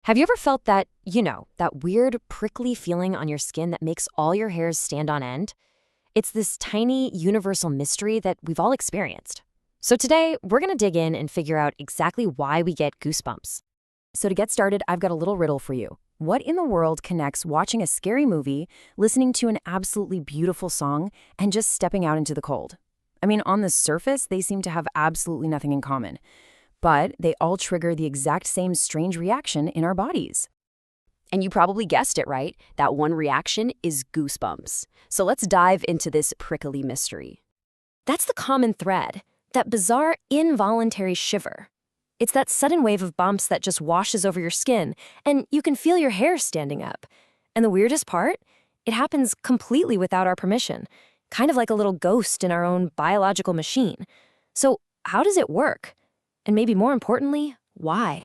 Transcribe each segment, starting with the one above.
Have you ever felt that weird prickly feeling on your skin that makes all your hairs stand on end? It's this tiny universal mystery that we've all experienced. So today, we're going to dig in and figure out exactly why we get goosebumps. So to get started, I've got a little riddle for you. What in the world connects watching a scary movie, listening to an absolutely beautiful song, and just stepping out into the cold? I mean, on the surface, they seem to have absolutely nothing in common, but they all trigger the exact same strange reaction in our bodies. And you probably guessed it, right? That one reaction is goosebumps. So let's dive into this prickly mystery. That's the common thread, that bizarre involuntary shiver. It's that sudden wave of bumps that just washes over your skin, and you can feel your hair standing up. And the weirdest part? It happens completely without our permission, kind of like a little ghost in our own biological machine. So how does it work? And maybe more importantly, why?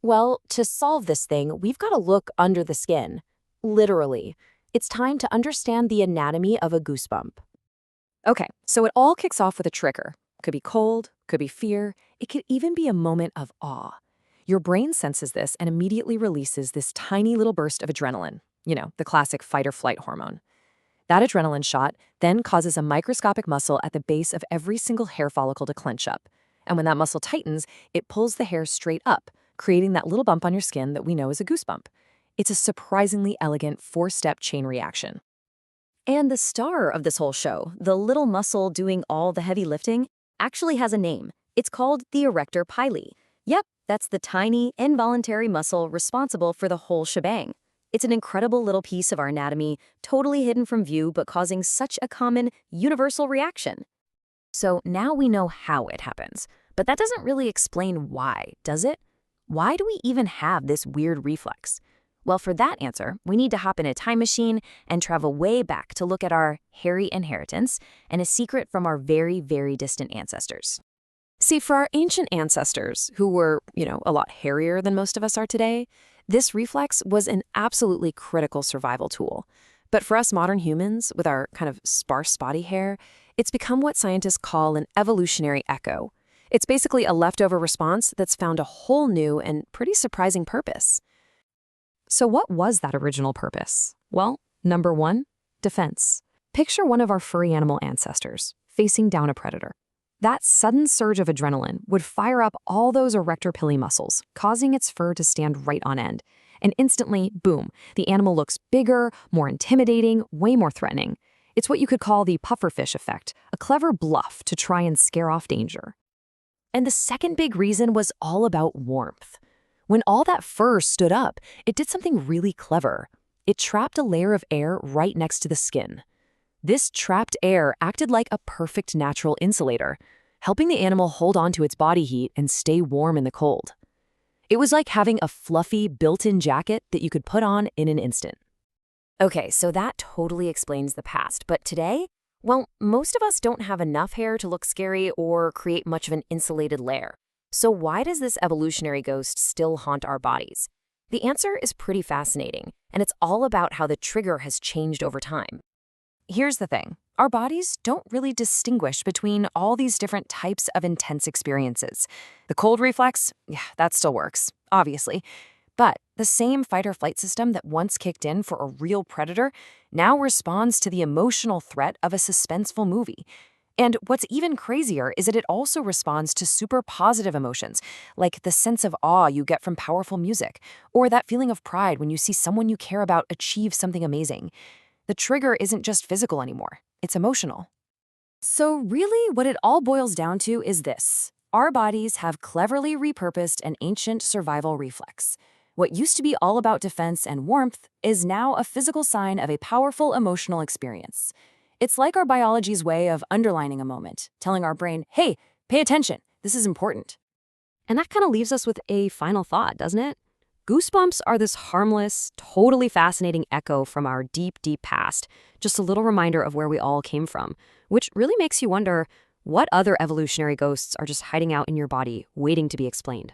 Well, to solve this thing, we've got to look under the skin. Literally. It's time to understand the anatomy of a goosebump. Okay, so it all kicks off with a trigger. Could be cold, could be fear, it could even be a moment of awe. Your brain senses this and immediately releases this tiny little burst of adrenaline, the classic fight or flight hormone. That adrenaline shot then causes a microscopic muscle at the base of every single hair follicle to clench up. And when that muscle tightens, it pulls the hair straight up, creating that little bump on your skin that we know as a goosebump. It's a surprisingly elegant four-step chain reaction. And the star of this whole show, the little muscle doing all the heavy lifting, actually has a name. It's called the erector pili. Yep, that's the tiny, involuntary muscle responsible for the whole shebang. It's an incredible little piece of our anatomy, totally hidden from view but causing such a common, universal reaction. So now we know how it happens, but that doesn't really explain why, does it? Why do we even have this weird reflex? Well, for that answer, we need to hop in a time machine and travel way back to look at our hairy inheritance and a secret from our very, very distant ancestors. See, for our ancient ancestors, who were, a lot hairier than most of us are today, this reflex was an absolutely critical survival tool. But for us modern humans, with our kind of sparse body hair, it's become what scientists call an evolutionary echo. It's basically a leftover response that's found a whole new and pretty surprising purpose. So what was that original purpose? Well, number one, defense. Picture one of our furry animal ancestors facing down a predator. That sudden surge of adrenaline would fire up all those erector pili muscles, causing its fur to stand right on end. And instantly, boom, the animal looks bigger, more intimidating, way more threatening. It's what you could call the pufferfish effect, a clever bluff to try and scare off danger. And the second big reason was all about warmth. When all that fur stood up, it did something really clever. It trapped a layer of air right next to the skin. This trapped air acted like a perfect natural insulator, helping the animal hold on to its body heat and stay warm in the cold. It was like having a fluffy, built-in jacket that you could put on in an instant. Okay, so that totally explains the past, but today, well, most of us don't have enough hair to look scary or create much of an insulated layer. So why does this evolutionary ghost still haunt our bodies? The answer is pretty fascinating, and it's all about how the trigger has changed over time. Here's the thing. Our bodies don't really distinguish between all these different types of intense experiences. The cold reflex, that still works, obviously. But the same fight or flight system that once kicked in for a real predator now responds to the emotional threat of a suspenseful movie. And what's even crazier is that it also responds to super positive emotions, like the sense of awe you get from powerful music, or that feeling of pride when you see someone you care about achieve something amazing. The trigger isn't just physical anymore, it's emotional. So really, what it all boils down to is this. Our bodies have cleverly repurposed an ancient survival reflex. What used to be all about defense and warmth is now a physical sign of a powerful emotional experience. It's like our biology's way of underlining a moment, telling our brain, hey, pay attention, this is important. And that kind of leaves us with a final thought, doesn't it? Goosebumps are this harmless, totally fascinating echo from our deep, deep past, just a little reminder of where we all came from, which really makes you wonder what other evolutionary ghosts are just hiding out in your body, waiting to be explained.